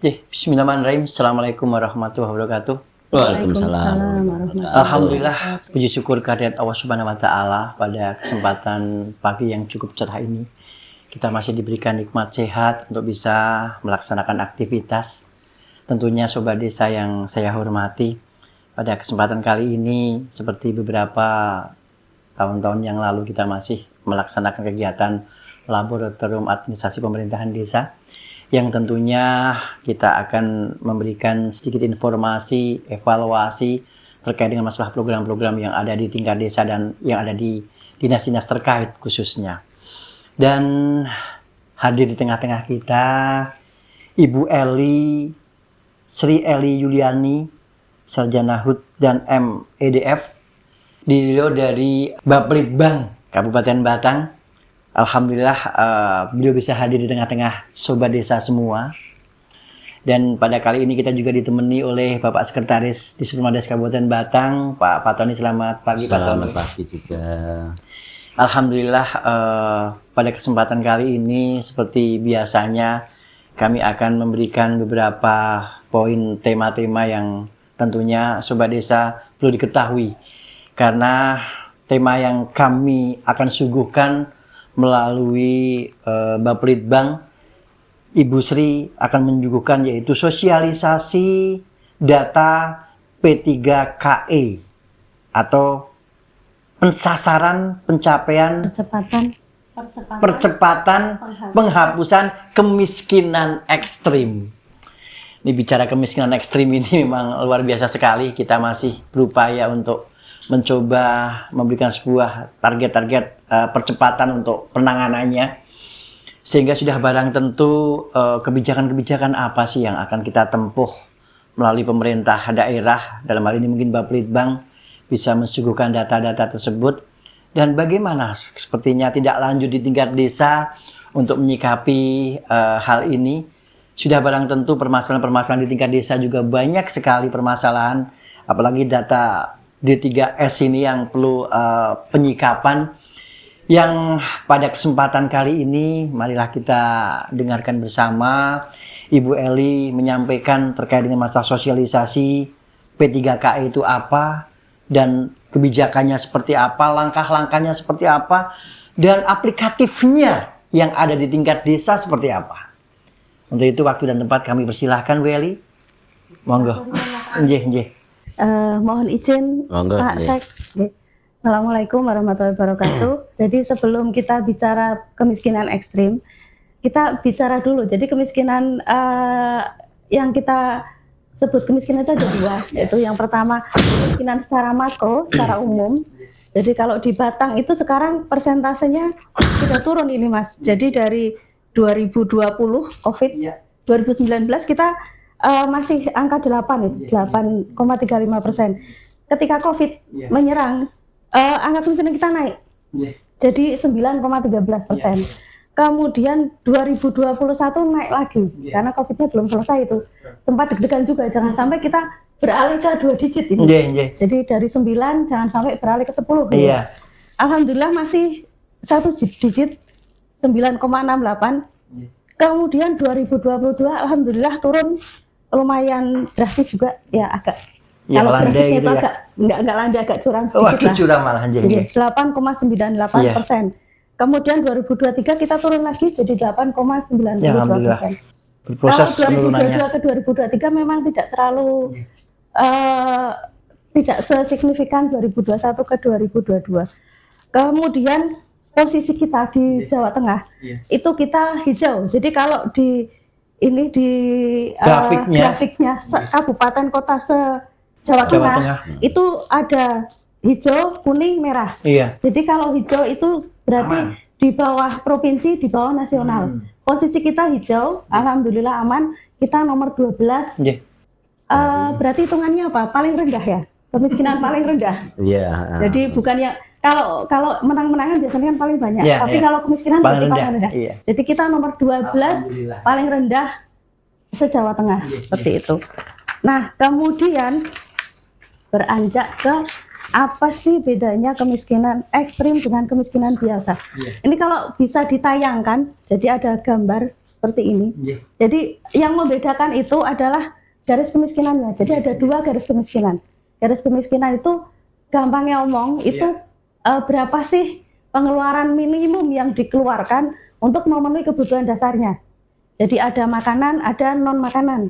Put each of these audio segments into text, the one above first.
Bismillahirrahmanirrahim. Assalamualaikum warahmatullahi wabarakatuh. Waalaikumsalam. Alhamdulillah, puji syukur kehadirat Allah Subhanahu wa taala pada kesempatan pagi yang cukup cerah ini. Kita masih diberikan nikmat sehat untuk bisa melaksanakan aktivitas. Tentunya sobat desa yang saya hormati, pada kesempatan kali ini seperti beberapa tahun-tahun yang lalu kita masih melaksanakan kegiatan laboratorium administrasi pemerintahan desa, yang tentunya kita akan memberikan sedikit informasi, evaluasi terkait dengan masalah program-program yang ada di tingkat desa dan yang ada di dinas-dinas terkait khususnya. Dan hadir di tengah-tengah kita Ibu Eli, Sri Eli Yuliani, Sarjana HUT dan MEDF, beliau dari Bapelitbang Kabupaten Batang. Alhamdulillah beliau bisa hadir di tengah-tengah sobat desa semua. Dan pada kali ini kita juga ditemani oleh Bapak Sekretaris di Disperindes Kabupaten Batang, Pak Fatoni. Selamat pagi Pak Fatoni. Selamat pagi juga. Alhamdulillah pada kesempatan kali ini seperti biasanya kami akan memberikan beberapa poin tema-tema yang tentunya sobat desa perlu diketahui. Karena tema yang kami akan suguhkan melalui Bapelitbang, Ibu Sri akan menyuguhkan yaitu sosialisasi data P3KE atau pensasaran pencapaian percepatan penghapusan kemiskinan ekstrim. Ini bicara kemiskinan ekstrim ini memang luar biasa sekali. Kita masih berupaya untuk mencoba memberikan sebuah target-target percepatan untuk penanganannya, sehingga sudah barang tentu kebijakan-kebijakan apa sih yang akan kita tempuh melalui pemerintah daerah, dalam hal ini mungkin Bapelitbang bisa mensuguhkan data-data tersebut, dan bagaimana sepertinya tidak lanjut di tingkat desa untuk menyikapi hal ini. Sudah barang tentu permasalahan-permasalahan di tingkat desa juga banyak sekali permasalahan, apalagi data D3S ini yang perlu penyikapan, yang pada kesempatan kali ini marilah kita dengarkan bersama Ibu Eli menyampaikan terkait dengan masalah sosialisasi P3KE itu apa, dan kebijakannya seperti apa, langkah-langkahnya seperti apa, dan aplikatifnya yang ada di tingkat desa seperti apa. Untuk itu waktu dan tempat kami persilahkan Bu Eli. Monggo. Nggih. Mohon izin Pak Sek. Assalamualaikum warahmatullahi wabarakatuh. Jadi sebelum kita bicara kemiskinan ekstrim, kita bicara dulu. Jadi kemiskinan yang kita sebut kemiskinan itu ada dua, yaitu yang pertama kemiskinan secara makro, secara umum. Jadi kalau di Batang itu sekarang persentasenya sudah turun ini Mas. Jadi dari 2020 COVID, 2019 kita masih angka 8,35%. Ketika COVID menyerang, angka kemiskinan kita naik, jadi 9,13%. Kemudian 2021 naik lagi, karena COVID-nya belum selesai itu. Sempat deg-degan juga, jangan sampai kita beralih ke 2 digit ini. Jadi dari 9 jangan sampai beralih ke 10. Alhamdulillah masih 1 digit, 9,68. Kemudian 2022 alhamdulillah turun lumayan drastis juga, ya agak. Ya, kalau landai gitu agak, ya. Enggak landai, agak curang sedikit lah. Curang malah 8,98%. Kemudian 2023 kita turun lagi jadi 8,92%. Berproses penurunannya. Kalau 2022 ke 2023 memang tidak terlalu tidak sesignifikan 2021 ke 2022. Kemudian posisi kita di Jawa Tengah itu kita hijau. Jadi kalau di ini di grafiknya kabupaten kota Jawa Tengah itu ada hijau, kuning, merah. Jadi kalau hijau itu berarti di bawah provinsi, di bawah nasional. Posisi kita hijau, alhamdulillah aman. Kita nomor 12. Berarti hitungannya apa? Paling rendah ya? Kemiskinan paling rendah. Jadi bukan yang kalau menang-menangan biasanya kan paling banyak. Tapi kalau kemiskinan paling rendah. Jadi kita nomor 12 paling rendah se-Jawa Tengah. Seperti itu. Nah, kemudian beranjak ke apa sih bedanya kemiskinan ekstrim dengan kemiskinan biasa? Ini kalau bisa ditayangkan, jadi ada gambar seperti ini. Yeah. Jadi yang membedakan itu adalah garis kemiskinannya. Jadi ada 2 garis kemiskinan. Garis kemiskinan itu gampangnya omong itu berapa sih pengeluaran minimum yang dikeluarkan untuk memenuhi kebutuhan dasarnya. Jadi ada makanan, ada non makanan.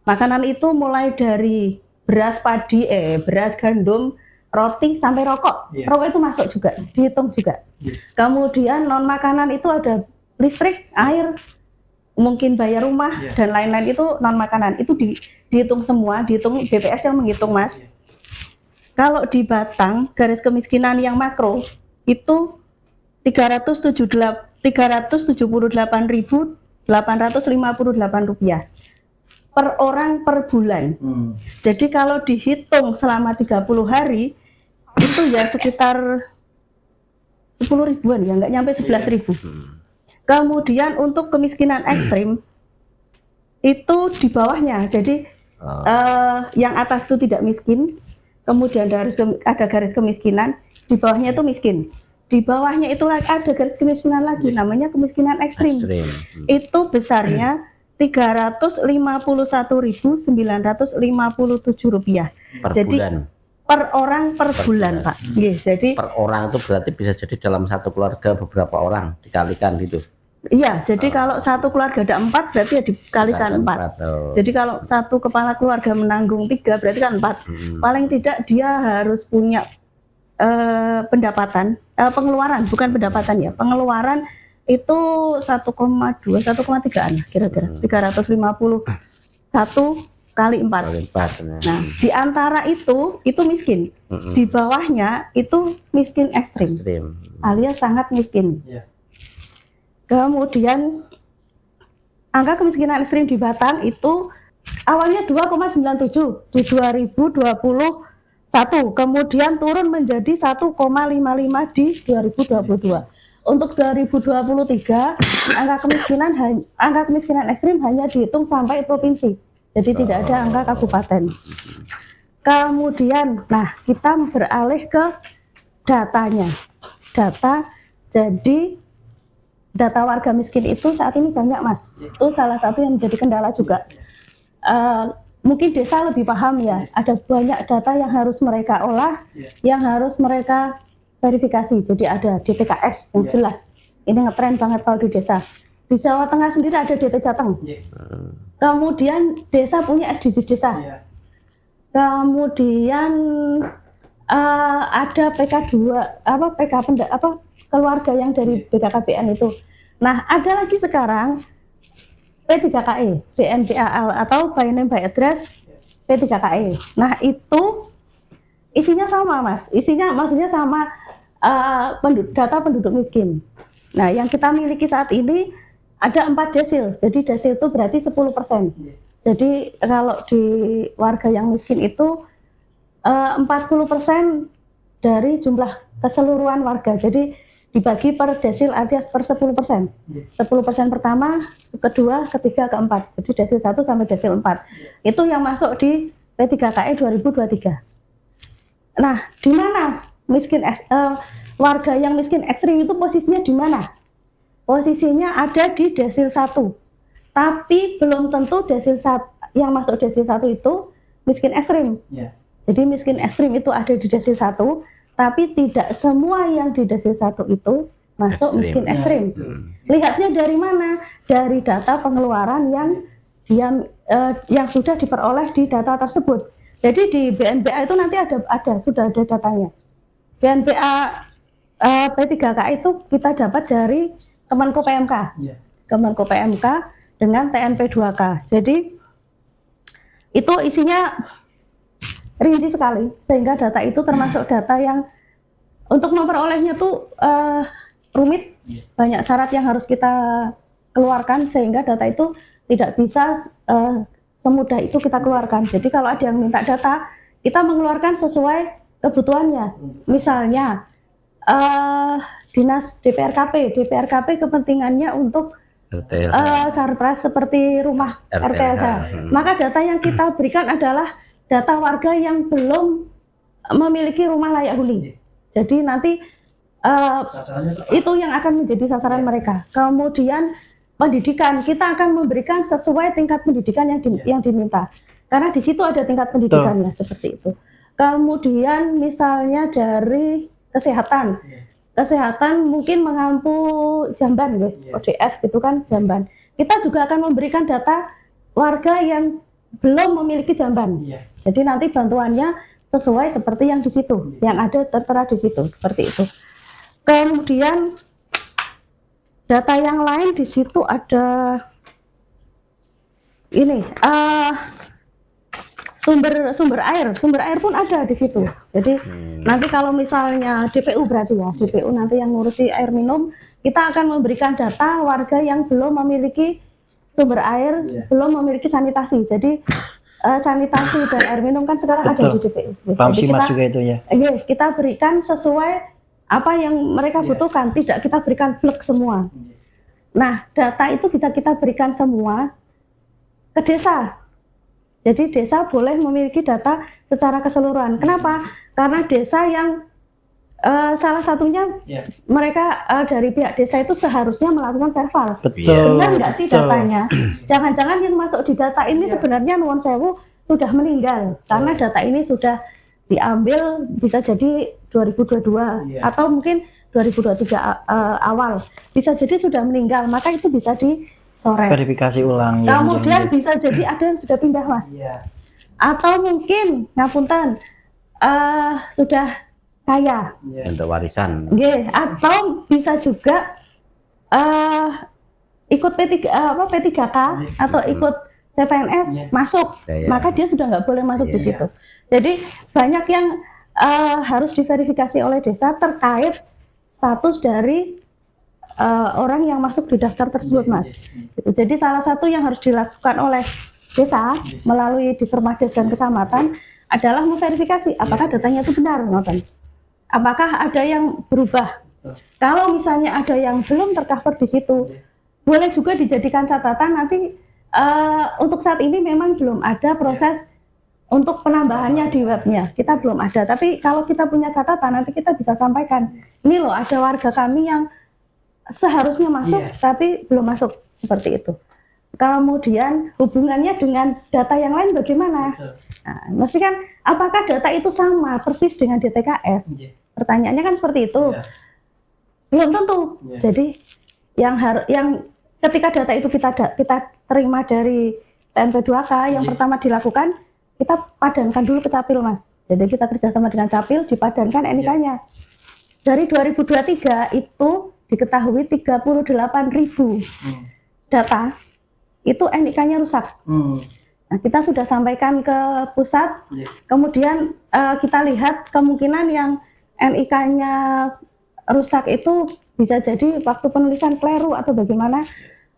Makanan itu mulai dari beras padi, beras gandum, roti sampai rokok. Rokok itu masuk juga, dihitung juga. Kemudian non makanan itu ada listrik, air, mungkin bayar rumah dan lain-lain itu non makanan. Itu dihitung semua, dihitung BPS yang menghitung, Mas. Kalau di Batang, garis kemiskinan yang makro itu 378.858 rupiah per orang per bulan. Jadi kalau dihitung selama 30 hari itu ya sekitar 10 ribuan ya, nggak nyampe 11 ribu. Kemudian untuk kemiskinan ekstrim itu di bawahnya. Jadi yang atas itu tidak miskin, kemudian ada garis kemiskinan, di bawahnya itu miskin. Di bawahnya itu ada garis kemiskinan lagi, namanya kemiskinan ekstrim. Itu besarnya 351.957 rupiah. Jadi bulan. Per orang per bulan, Pak. Jadi per orang itu berarti bisa jadi dalam satu keluarga beberapa orang dikalikan gitu. Iya, jadi kalau satu keluarga ada 4 berarti ya dikalikan 4. Jadi kalau satu kepala keluarga menanggung 3 berarti kan 4. Paling tidak dia harus punya pendapatan, pengeluaran, bukan pendapatan ya, pengeluaran itu 1,2, 1,3an kira-kira, 351 kali 4. Nah, di antara itu miskin. Di bawahnya itu miskin ekstrim. Alias sangat miskin. Kemudian angka kemiskinan ekstrim di Batang itu awalnya 2,97 di 2021, kemudian turun menjadi 1,55 di 2022. Untuk 2023 angka kemiskinan ekstrim hanya dihitung sampai provinsi. Jadi tidak ada angka kabupaten. Kemudian, nah kita beralih ke datanya. Jadi data warga miskin itu saat ini banyak, Mas. Itu salah satu yang menjadi kendala juga. Mungkin desa lebih paham ya. Ada banyak data yang harus mereka olah, yang harus mereka verifikasi. Jadi ada DTKS yang jelas. Ini ngetren banget kalau di desa. Di Jawa Tengah sendiri ada DT Jateng. Kemudian desa punya SDGs desa. Kemudian ada PK2, keluarga yang dari BKKBN itu. Nah, ada lagi sekarang P3KE, BNPAL atau by name by address P3KE. Nah, itu isinya sama, Mas. Maksudnya sama data penduduk miskin. Nah, yang kita miliki saat ini ada 4 desil. Jadi desil itu berarti 10%. Jadi kalau di warga yang miskin itu 40% dari jumlah keseluruhan warga. Jadi dibagi per desil alias per 10%. 10% pertama, kedua, ketiga, keempat. Jadi desil 1 sampai desil 4. Itu yang masuk di P3KE 2023. Nah, di mana warga yang miskin ekstrim itu posisinya di mana? Posisinya ada di desil 1. Tapi belum tentu desil 1 yang masuk desil 1 itu miskin ekstrim. Jadi miskin ekstrim itu ada di desil 1, tapi tidak semua yang di desil 1 itu masuk miskin ekstrim. Lihatnya dari mana? Dari data pengeluaran yang sudah diperoleh di data tersebut. Jadi di BNPA itu nanti sudah ada datanya. BNPA P3KA itu kita dapat dari Kemenko PMK. Kemenko PMK dengan TNP2K. Jadi itu isinya rinci sekali, sehingga data itu termasuk data yang untuk memperolehnya tuh rumit, banyak syarat yang harus kita keluarkan, sehingga data itu tidak bisa semudah itu kita keluarkan. Jadi kalau ada yang minta data, kita mengeluarkan sesuai kebutuhannya. Misalnya dinas DPRKP kepentingannya untuk sarpras seperti rumah RTLH. Maka data yang kita berikan adalah data warga yang belum memiliki rumah layak huni. Jadi nanti itu yang akan menjadi sasaran mereka. Kemudian pendidikan, kita akan memberikan sesuai tingkat pendidikan yang diminta. Karena di situ ada tingkat pendidikannya seperti itu. Kemudian misalnya dari kesehatan. Kesehatan mungkin mengampu jamban ODF gitu kan, jamban. Kita juga akan memberikan data warga yang belum memiliki jamban. Jadi nanti bantuannya sesuai seperti yang di situ, yang ada tertera di situ, seperti itu. Kemudian data yang lain di situ ada ini sumber air pun ada di situ. Jadi nanti kalau misalnya DPU berarti ya, DPU nanti yang ngurusi air minum, kita akan memberikan data warga yang belum memiliki sumber air, belum memiliki sanitasi. Jadi sanitasi dan air minum kan sekarang ada di DPU. Pamsimas juga itu ya. Kita berikan sesuai apa yang mereka butuhkan, tidak kita berikan blek semua. Nah, data itu bisa kita berikan semua ke desa. Jadi desa boleh memiliki data secara keseluruhan. Kenapa? Karena desa yang salah satunya mereka dari pihak desa itu seharusnya melakukan verval. Betul. Benar nggak sih datanya? Jangan-jangan yang masuk di data ini sebenarnya nuwun sewu sudah meninggal karena data ini sudah diambil bisa jadi 2022 atau mungkin 2023 awal. Bisa jadi sudah meninggal, maka itu bisa dicoret. Verifikasi ulang. Kemudian bisa jadi ada yang sudah pindah, Mas. Atau mungkin ngapunten sudah kaya untuk warisan. Atau bisa juga ikut P3K atau ikut CPNS masuk, maka dia sudah nggak boleh masuk di situ. Jadi banyak yang harus diverifikasi oleh desa terkait status dari orang yang masuk di daftar tersebut, Mas. Jadi salah satu yang harus dilakukan oleh desa melalui Dispermades dan kecamatan adalah memverifikasi apakah datanya itu benar, apakah ada yang berubah. Kalau misalnya ada yang belum tercover di situ, boleh juga dijadikan catatan nanti. Untuk saat ini memang belum ada proses untuk penambahannya di webnya, kita belum ada. Tapi kalau kita punya catatan, nanti kita bisa sampaikan, ini loh ada warga kami yang seharusnya masuk tapi belum masuk, seperti itu. Kemudian hubungannya dengan data yang lain bagaimana? Nah, mesti kan apakah data itu sama persis dengan DTKS? Pertanyaannya kan seperti itu. Belum tentu. Jadi yang ketika data itu kita terima dari TNP2K, yang pertama dilakukan kita padankan dulu ke Capil, Mas. Jadi kita kerjasama dengan Capil, dipadankan NIK-nya. Dari 2023 itu diketahui 38.000 data itu NIK-nya rusak. Nah, kita sudah sampaikan ke pusat, kemudian kita lihat kemungkinan yang NIK-nya rusak itu bisa jadi waktu penulisan keliru atau bagaimana.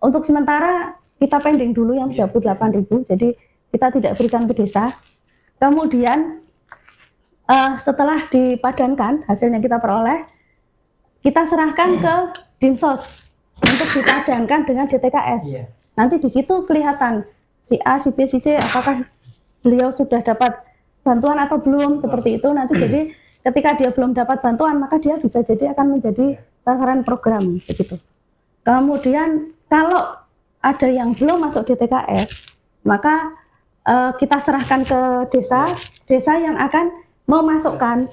Untuk sementara kita pending dulu yang 38.000, jadi kita tidak berikan ke desa. Kemudian setelah dipadankan hasilnya kita peroleh, kita serahkan ke Dinsos untuk dipadankan dengan DTKS. Nanti di situ kelihatan si A, si B, si C apakah beliau sudah dapat bantuan atau belum, seperti itu. Nanti jadi ketika dia belum dapat bantuan, maka dia bisa jadi akan menjadi sasaran program, begitu. Kemudian kalau ada yang belum masuk DTKS, maka kita serahkan ke desa yang akan memasukkan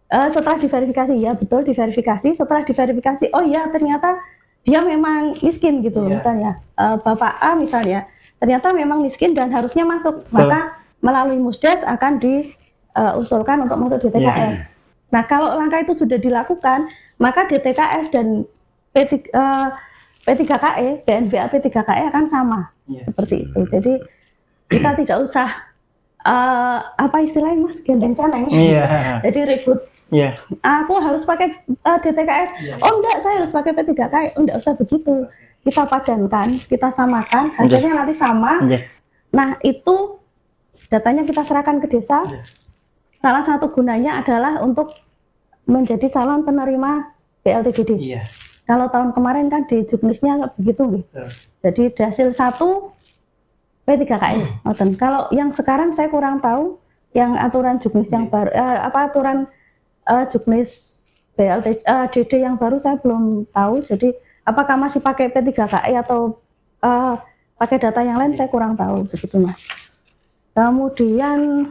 setelah diverifikasi, ya betul diverifikasi. Setelah diverifikasi, oh ya ternyata dia memang miskin gitu, misalnya Bapak A misalnya ternyata memang miskin dan harusnya masuk, maka melalui Musdes akan diusulkan untuk masuk DTKS. Nah kalau langkah itu sudah dilakukan, maka DTKS dan P3KE, BNBA P3KE akan sama, seperti itu. Jadi kita tidak usah apa istilahnya, Mas, gendeng-ceneng. Jadi ribut. Aku harus pakai DTKS. Oh enggak, saya harus pakai P3KE. Oh, enggak usah begitu. Kita padankan, kita samakan, hasilnya nanti sama. Nah itu datanya kita serahkan ke desa. Salah satu gunanya adalah untuk menjadi calon penerima BLTDD. Kalau tahun kemarin kan di juknisnya nggak begitu, jadi hasil 1 P3KE. Kalau yang sekarang saya kurang tahu, yang aturan juknis yang baru, aturan juknis BLTDD yang baru saya belum tahu. Jadi apakah masih pakai P3KI atau pakai data yang lain, saya kurang tahu begitu Mas. Kemudian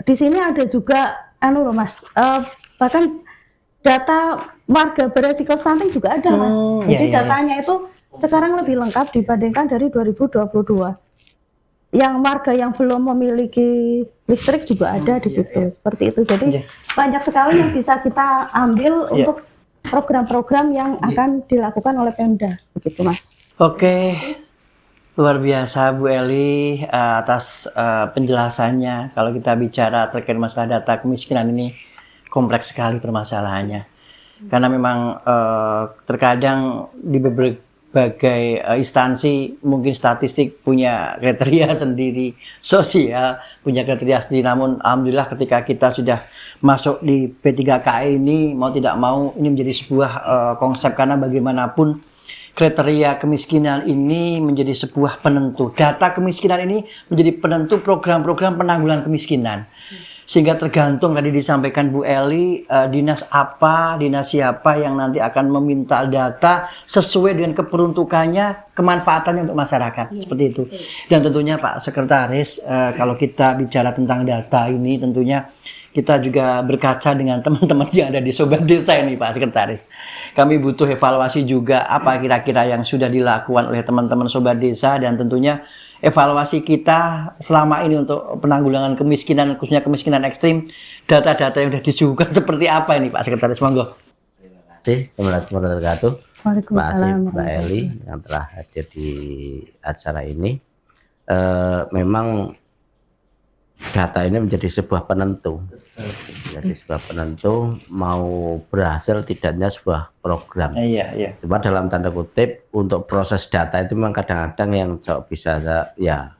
di sini ada juga loh Mas, bahkan data warga beresiko stunting juga ada Mas. Jadi datanya itu sekarang lebih lengkap dibandingkan dari 2022. Yang warga yang belum memiliki listrik juga ada di situ, seperti itu. Jadi banyak sekali yang bisa kita ambil untuk program-program yang akan dilakukan oleh Pemda, begitu Mas. Oke, luar biasa Bu Eli atas penjelasannya. Kalau kita bicara terkait masalah data kemiskinan ini kompleks sekali permasalahannya. Karena memang terkadang di berbagai instansi mungkin statistik punya kriteria sendiri, sosial punya kriteria sendiri, namun alhamdulillah ketika kita sudah masuk di P3KI ini mau tidak mau ini menjadi sebuah konsep, karena bagaimanapun kriteria kemiskinan ini menjadi sebuah penentu, data kemiskinan ini menjadi penentu program-program penanggulangan kemiskinan. Sehingga tergantung tadi disampaikan Bu Eli, dinas apa, dinas siapa yang nanti akan meminta data sesuai dengan keperuntukannya, kemanfaatannya untuk masyarakat. Seperti itu. Dan tentunya Pak Sekretaris, kalau kita bicara tentang data ini, tentunya kita juga berkaca dengan teman-teman yang ada di Sobat Desa ini Pak Sekretaris. Kami butuh evaluasi juga apa kira-kira yang sudah dilakukan oleh teman-teman Sobat Desa, dan tentunya evaluasi kita selama ini untuk penanggulangan kemiskinan, khususnya kemiskinan ekstrim, data-data yang sudah disuguhkan seperti apa ini Pak Sekretaris, monggo. Terima kasih warahmatullahi wabarakatuh. Terima kasih Mbak Eli yang telah hadir di acara ini. Memang data ini menjadi sebuah penentu, mau berhasil tidaknya sebuah program. Cuma dalam tanda kutip untuk proses data itu memang kadang-kadang yang bisa ya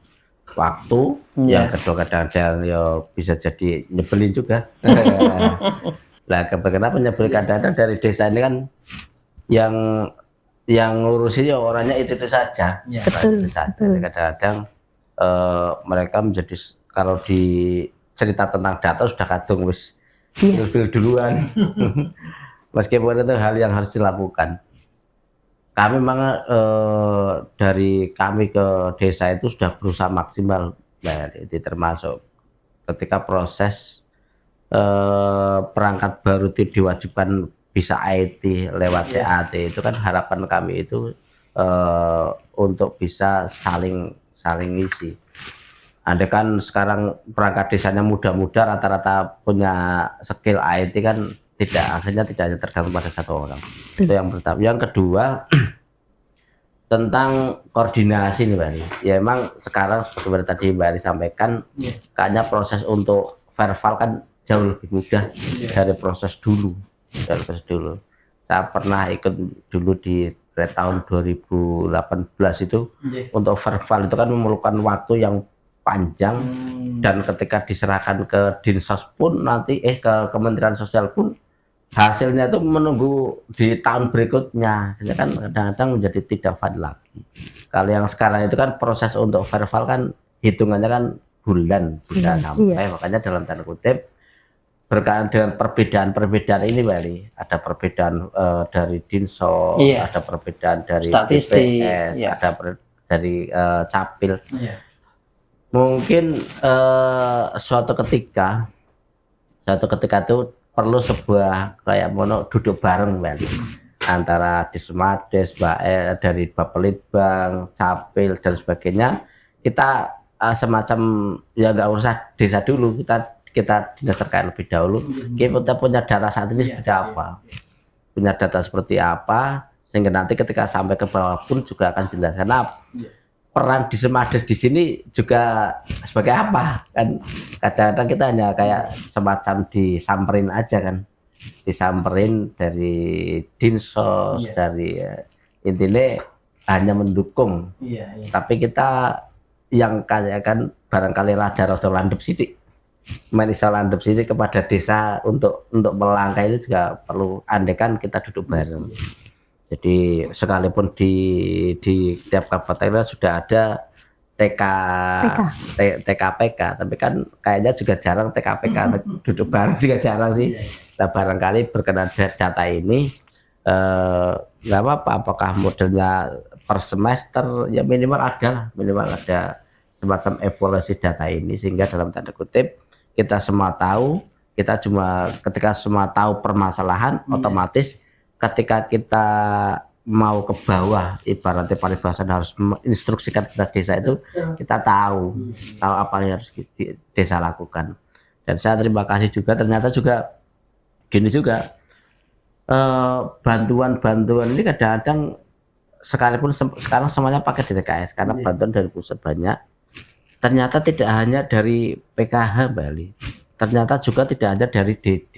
waktu, yang kedua kadang-kadang ya bisa jadi nyebelin juga. Nah, kenapa nyebelin? Kadang-kadang dari desa ini kan yang ngurusin ya orangnya itu saja. Kadang-kadang mereka menjadi, kalau di cerita tentang data sudah kadung wis duluan. Meskipun itu hal yang harus dilakukan. Kami memang dari kami ke desa itu sudah berusaha maksimal, itu termasuk ketika proses perangkat baru itu diwajibkan bisa IT lewat CAT, itu kan harapan kami itu untuk bisa saling ngisi. Andai kan sekarang perangkat desanya muda-muda rata-rata punya skill IT kan akhirnya tidak hanya tergantung pada satu orang. Itu yang pertama. Yang kedua tentang koordinasi nih Mbak Ari. Ya emang sekarang seperti tadi Mbak Ari sampaikan, kayaknya proses untuk verbal kan jauh lebih mudah dari proses dulu. Saya pernah ikut dulu di tahun 2018 itu untuk verbal itu kan memerlukan waktu yang panjang, dan ketika diserahkan ke Dinsos pun nanti ke Kementerian Sosial pun hasilnya itu menunggu di tahun berikutnya. Jadi kan kadang-kadang menjadi tidak valid lagi. Kalau yang sekarang itu kan proses untuk verbal kan hitungannya kan bulan sampai, makanya dalam tanda kutip berkaitan dengan perbedaan ini Mbak Ari, ada perbedaan dari Dinsos, ada perbedaan dari statistik, BPS, ada dari Capil. Mungkin suatu ketika itu perlu sebuah kayak duduk bareng Mbak, antara Dismades, dari Bapelitbang, Capil dan sebagainya. Kita semacam ya nggak usah desa dulu, kita dinas terkait lebih dahulu. Kita punya data saat ini seperti apa, sehingga nanti ketika sampai ke bawah pun juga akan jelas. Karena peran Dismades di sini juga sebagai apa kan, kadang-kadang kita hanya kayak semacam disamperin aja kan, disamperin dari Dinsos, dari intinya hanya mendukung. Tapi kita yang kayak kan barangkali ada landep sidik, landep sidik kepada desa untuk melangkah itu juga perlu. Andekan kita duduk bareng. Jadi sekalipun di tiap kabupaten sudah ada TKPK, tapi kan kayaknya juga jarang TKPK duduk bareng, juga jarang sih. Nah, barangkali berkenan data ini nggak apa-apa, apakah modelnya per semester, ya minimal ada semacam evaluasi data ini, sehingga dalam tanda kutip kita semua tahu, ketika semua tahu permasalahan, otomatis ketika kita mau ke bawah, ibaratnya paribasan harus menginstruksikan kita desa itu, kita tahu apa yang harus desa lakukan. Dan saya terima kasih juga, ternyata juga gini juga, bantuan-bantuan ini kadang-kadang sekalipun sekarang semuanya pakai DTKS karena bantuan dari pusat banyak, ternyata tidak hanya dari PKH Bali, ternyata juga tidak hanya dari DD.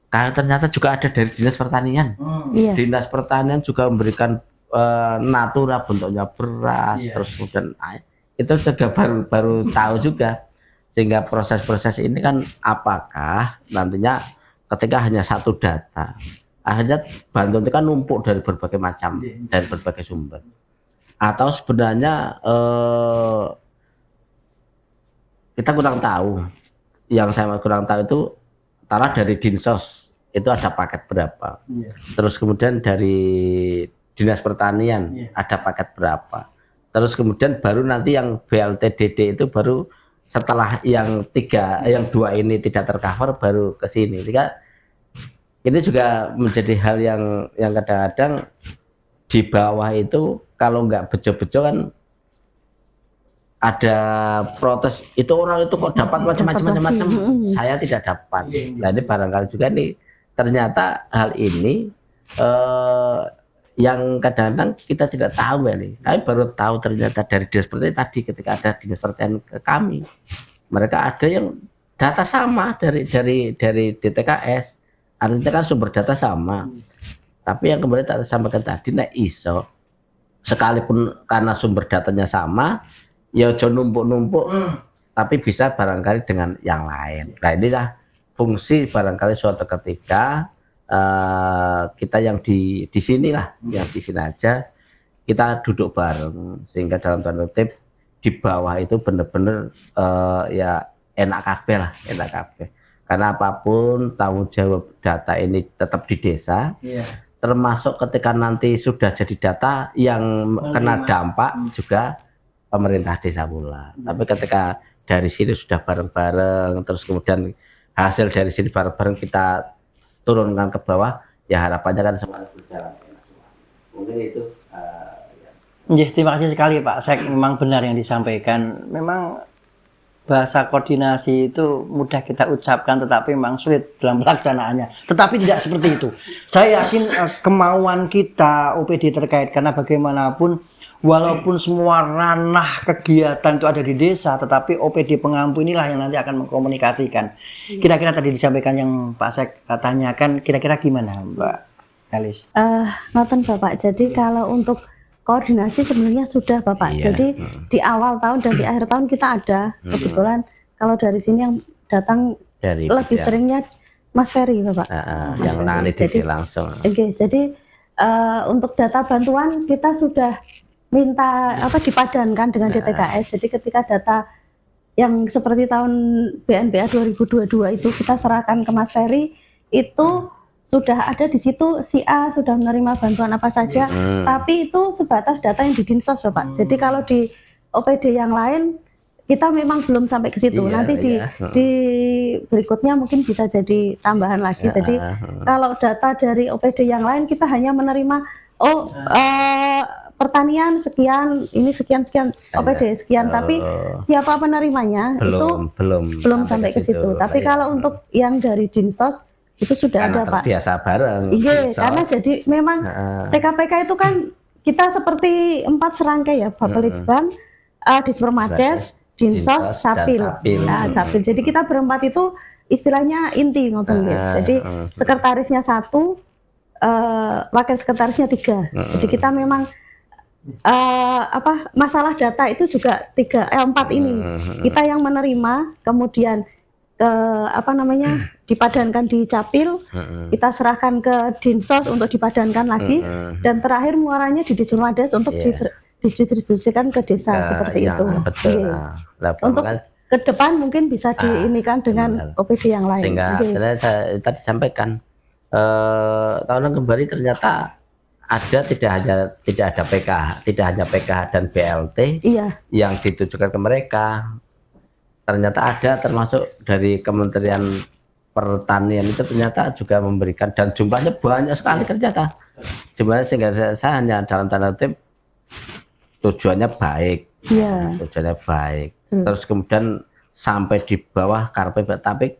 Karena ternyata juga ada dari Dinas Pertanian. Dinas Pertanian juga memberikan natura bentuknya beras, terus kemudian air. Itu juga baru tahu juga. Sehingga proses-proses ini kan apakah nantinya ketika hanya satu data, akhirnya bantuan itu kan numpuk dari berbagai macam, dari berbagai sumber. Atau sebenarnya kita kurang tahu. Yang saya kurang tahu itu antara dari Dinsos itu ada paket berapa, terus kemudian dari Dinas Pertanian ada paket berapa, terus kemudian baru nanti yang BLTDD itu baru setelah yang dua ini tidak tercover baru ke sini. Ini juga menjadi hal yang kadang-kadang di bawah itu kalau nggak bejo-bejo kan ada protes, itu orang itu kok dapat macam-macam, saya tidak dapat. Nah ini barangkali juga nih ternyata hal ini yang kadang-kadang kita tidak tahu ya nih. Kami baru tahu ternyata dari Dinas Pertanian tadi, ketika ada Dinas Pertanian ke kami, mereka ada yang data sama dari DTKS, artinya kan sumber data sama. Tapi yang kemudian tak sampaikan tadi, nah iso sekalipun karena sumber datanya sama, ya jangan numpuk-numpuk, tapi bisa barangkali dengan yang lain. Nah inilah fungsi barangkali suatu ketika kita yang di sini lah, yang di sini aja kita duduk bareng, sehingga dalam tanda kutip di bawah itu benar-benar ya enak kabeh lah, enak kabeh. Karena apapun tanggung jawab data ini tetap di desa. Termasuk ketika nanti sudah jadi data yang kena dampak juga pemerintah desa pula. Tapi ketika dari sini sudah bareng-bareng, terus kemudian hasil dari sini bareng-bareng kita turunkan ke bawah, ya harapannya kan semuanya berjalan. Mungkin itu. Terima kasih sekali Pak Sek, memang benar yang disampaikan. Memang bahasa koordinasi itu mudah kita ucapkan, tetapi memang sulit dalam pelaksanaannya. Tetapi tidak seperti itu. Saya yakin kemauan kita OPD terkait, karena bagaimanapun walaupun semua ranah kegiatan itu ada di desa, tetapi OPD pengampu inilah yang nanti akan mengkomunikasikan. Kira-kira tadi disampaikan yang Pak Sek tanyakan, kira-kira gimana Mbak Elis? Ngoten Bapak, jadi kalau untuk koordinasi sebenarnya sudah Bapak. Jadi di awal tahun dan di akhir tahun kita ada. Kebetulan kalau dari sini yang datang dari lebih seringnya Mas Ferry Bapak. Yang menangani DD langsung. Jadi untuk data bantuan kita sudah minta dipadankan dengan DTKS. Jadi ketika data yang seperti tahun BNPA 2022 itu kita serahkan ke Mas Ferry, itu sudah ada di situ si A sudah menerima bantuan apa saja, tapi itu sebatas data yang di Dinsos Bapak. Jadi kalau di OPD yang lain kita memang belum sampai ke situ. Nanti di berikutnya mungkin bisa jadi tambahan lagi. Jadi kalau data dari OPD yang lain kita hanya menerima pertanian sekian, ini sekian OPD sekian, tapi siapa penerimanya belum sampai ke situ. Tapi kalau untuk yang dari Dinsos itu sudah karena ada Pak. Biasa bareng. Iya, karena jadi memang TKPK itu kan kita seperti 4 serangkai ya, Bapelitbang, Dispermades, Dinsos, Capil. Nah, Capil. Jadi kita berempat itu istilahnya inti ngoten nggih. Jadi sekretarisnya 1, wakil sekretarisnya 3. Jadi kita memang masalah data itu juga 4 ini. Kita yang menerima, kemudian dipadankan di Capil, kita serahkan ke Dinsos untuk dipadankan lagi, dan terakhir muaranya di Dispermades untuk didistribusikan ke desa seperti itu. Betul. Untuk ke depan mungkin bisa diinikan dengan OPD yang lain. Sehingga saya tadi sampaikan tahun kembali ternyata tidak ada PKH, tidak hanya PKH dan BLT yang ditujukan ke mereka. Ternyata ada, termasuk dari Kementerian Pertanian itu ternyata juga memberikan, dan jumlahnya banyak sekali ternyata. Jumlahnya sehingga saya hanya dalam tanda kutip tujuannya baik. Tujuannya baik. Terus kemudian sampai di bawah karpet, tapi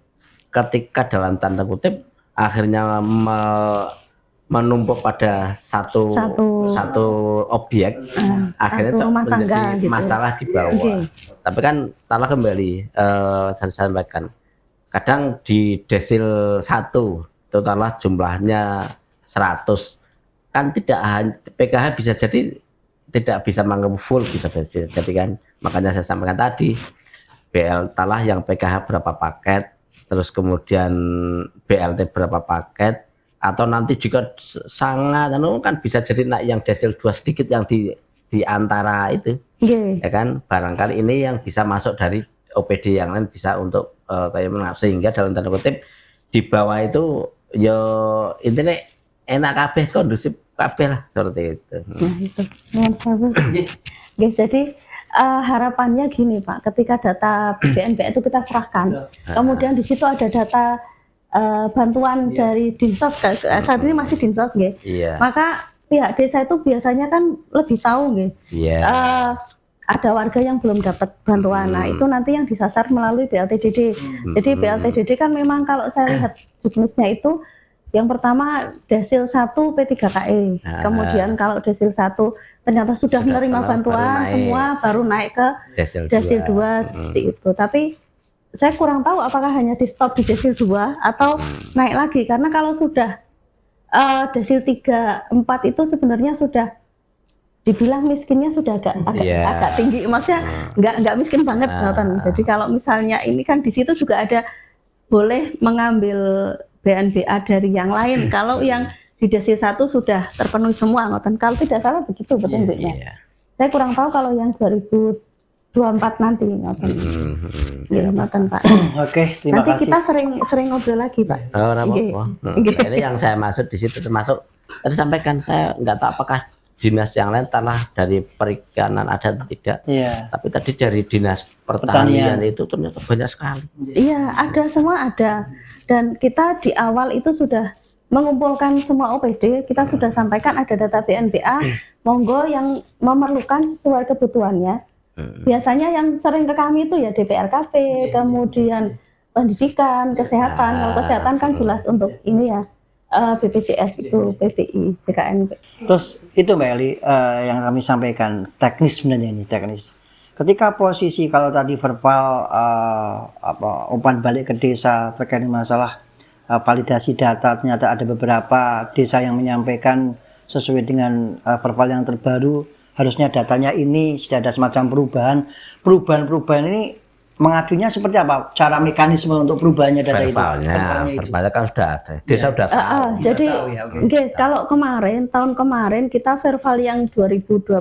ketika dalam tanda kutip akhirnya menumpuk pada satu objek, akhirnya itu menjadi gitu. Masalah di bawah. Tapi kan salah kembali, saya sampaikan, kadang di desil 1 totalnya jumlahnya 100, kan tidak hanya PKH bisa jadi tidak bisa menganggap full, bisa desil. Jadi kan makanya saya sampaikan tadi, BLT lah yang PKH berapa paket, terus kemudian BLT berapa paket, atau nanti juga sangat kan bisa jadi naik yang desil 2 sedikit yang di antara itu, ya kan, barangkali ini yang bisa masuk dari OPD yang lain bisa untuk kayak mana, sehingga dalam tanda kutip di bawah itu yo intinya enak kabeh, kondusif kabeh lah, seperti itu. Jadi harapannya gini Pak, ketika data BNPB itu kita serahkan, kemudian di situ ada data bantuan dari Dinsos, saat ini masih Dinsos, maka pihak desa itu biasanya kan lebih tahu, ada warga yang belum dapat bantuan. Nah itu nanti yang disasar melalui BLTDD. Jadi BLTDD kan memang kalau saya lihat juknisnya itu yang pertama desil 1 P3KE, kemudian kalau desil 1 ternyata sudah menerima bantuan semua, baru naik ke desil 2 seperti itu. Tapi saya kurang tahu apakah hanya di stop di desil 2 atau naik lagi, karena kalau sudah desil 3, 4 itu sebenarnya sudah dibilang miskinnya sudah agak tinggi, maksudnya nggak miskin banget. Jadi kalau misalnya ini kan di situ juga ada boleh mengambil BNBA dari yang lain kalau yang di desil 1 sudah terpenuhi semua, kalau tidak salah begitu petunjuknya. Saya kurang tahu kalau yang 2024 nanti, Pak. Oke, terima nanti kasih. Kita sering ngobrol lagi, Pak. Ini yang saya maksud di situ, termasuk tadi sampaikan, saya nggak tahu apakah dinas yang lain tanah dari perikanan ada atau tidak. Tapi tadi dari dinas pertanian itu ternyata banyak sekali. Iya, ada, semua ada. Dan kita di awal itu sudah mengumpulkan semua OPD, kita sudah sampaikan ada data BNBA, monggo yang memerlukan sesuai kebutuhannya. Biasanya yang sering ke kami itu ya DPRKP, kemudian pendidikan, kesehatan. Kalau kesehatan kan jelas untuk ini ya, BPJS itu, PBI, JKN. Terus itu Mbak Eli, yang kami sampaikan teknis, sebenarnya ini teknis. Ketika posisi kalau tadi verbal umpan balik ke desa terkait masalah validasi data, ternyata ada beberapa desa yang menyampaikan sesuai dengan verbal yang terbaru, harusnya datanya ini sudah ada semacam perubahan ini mengajunya seperti apa? Cara mekanisme untuk perubahannya data verbalnya kan sudah ada. Desa sudah tahu. Jadi kalau tahun kemarin kita verbal yang 2022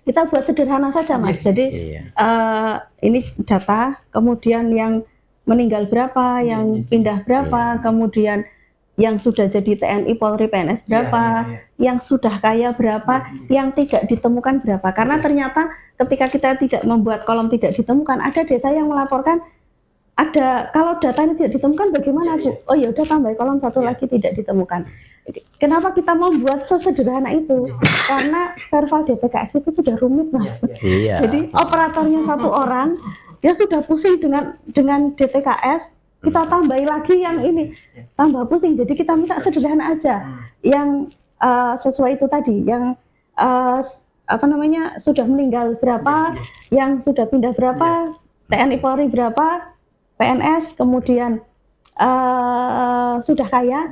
kita buat sederhana saja, Mas. Jadi ini data, kemudian yang meninggal berapa, yang pindah berapa, kemudian yang sudah jadi TNI, Polri, PNS berapa, yang sudah kaya berapa, yang tidak ditemukan berapa. Karena ternyata ketika kita tidak membuat kolom tidak ditemukan, ada desa yang melaporkan ada, kalau datanya tidak ditemukan bagaimana, Bu? Oh ya udah tambah kolom satu lagi tidak ditemukan. Kenapa kita membuat sesederhana itu? Karena verbal DPKS itu sudah rumit, Mas. Jadi operatornya satu orang, dia sudah pusing dengan DTKS, kita tambahi lagi yang ini, tambah pusing. Jadi kita minta sederhana aja, yang sesuai itu tadi, yang sudah meninggal berapa, yang sudah pindah berapa, TNI Polri berapa, PNS, kemudian sudah kaya,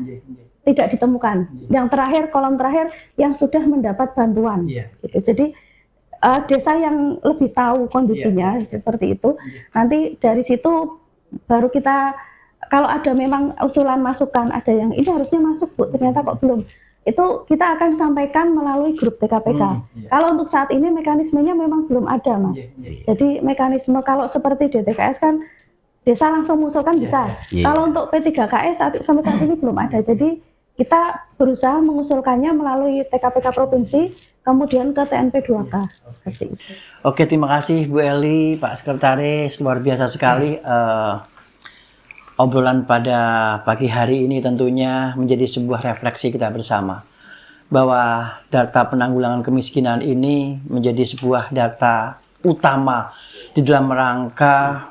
tidak ditemukan. Yang terakhir, kolom terakhir, yang sudah mendapat bantuan. Gitu. Jadi desa yang lebih tahu kondisinya seperti itu. Nanti dari situ baru kita, kalau ada memang usulan masukan, ada yang ini harusnya masuk, Bu, ternyata kok belum. Itu kita akan sampaikan melalui grup TKPK. Kalau untuk saat ini mekanismenya memang belum ada, Mas. Jadi mekanisme kalau seperti DTKS kan desa langsung mengusulkan bisa. Kalau untuk P3KS sampai saat ini belum ada. Jadi kita berusaha mengusulkannya melalui TKPK provinsi, kemudian ke TNP 2K. Seperti itu. Oke, terima kasih Bu Eli, Pak Sekretaris, luar biasa sekali. Obrolan pada pagi hari ini tentunya menjadi sebuah refleksi kita bersama bahwa data penanggulangan kemiskinan ini menjadi sebuah data utama di dalam rangka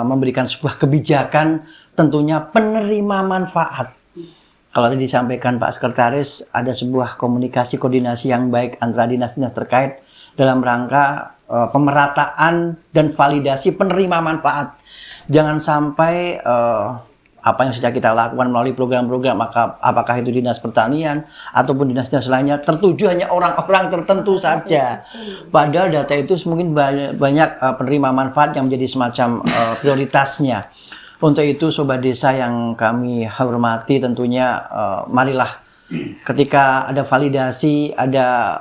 memberikan sebuah kebijakan, tentunya penerima manfaat. Kalau tadi disampaikan Pak Sekretaris, ada sebuah komunikasi koordinasi yang baik antara dinas-dinas terkait dalam rangka pemerataan dan validasi penerima manfaat. Jangan sampai apa yang sudah kita lakukan melalui program-program, apakah itu dinas pertanian ataupun dinas-dinas lainnya, tertuju hanya orang-orang tertentu saja. Padahal data itu mungkin banyak penerima manfaat yang menjadi semacam prioritasnya. Untuk itu Sobat Desa yang kami hormati, tentunya marilah ketika ada validasi, ada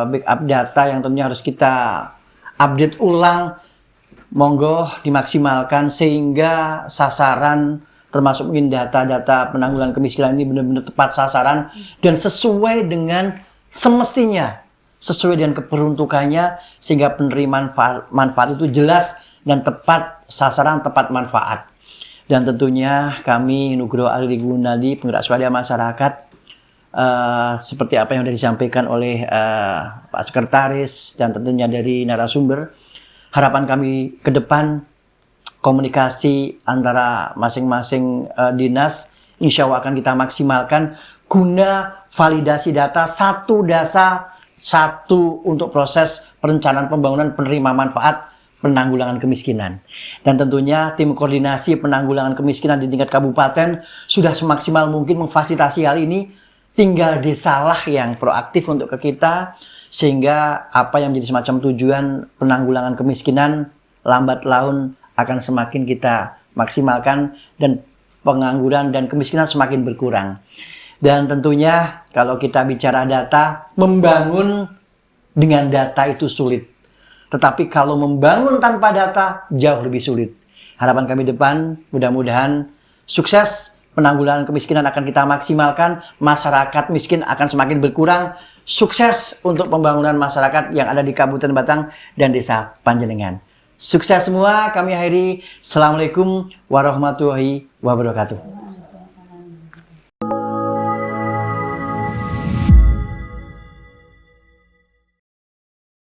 backup data yang tentunya harus kita update ulang, monggo dimaksimalkan sehingga sasaran termasuk mungkin data-data penanggulangan kemiskinan ini benar-benar tepat sasaran dan sesuai dengan semestinya, sesuai dengan keperuntukannya, sehingga penerimaan manfaat itu jelas dan tepat sasaran, tepat manfaat. Dan tentunya kami Nugroho Ali Gunadi, penggerak swadaya masyarakat, seperti apa yang sudah disampaikan oleh Pak Sekretaris dan tentunya dari narasumber, harapan kami ke depan komunikasi antara masing-masing dinas insya Allah akan kita maksimalkan guna validasi data satu dasa satu untuk proses perencanaan pembangunan penerima manfaat penanggulangan kemiskinan. Dan tentunya tim koordinasi penanggulangan kemiskinan di tingkat kabupaten sudah semaksimal mungkin memfasilitasi hal ini. Tinggal desalah yang proaktif untuk ke kita, sehingga apa yang menjadi semacam tujuan penanggulangan kemiskinan lambat laun akan semakin kita maksimalkan dan pengangguran dan kemiskinan semakin berkurang. Dan tentunya kalau kita bicara data, membangun dengan data itu sulit. Tetapi kalau membangun tanpa data jauh lebih sulit. Harapan kami depan mudah-mudahan sukses, penanggulangan kemiskinan akan kita maksimalkan, masyarakat miskin akan semakin berkurang, sukses untuk pembangunan masyarakat yang ada di Kabupaten Batang dan Desa Panjenengan. Sukses semua, kami akhiri. Assalamualaikum warahmatullahi wabarakatuh.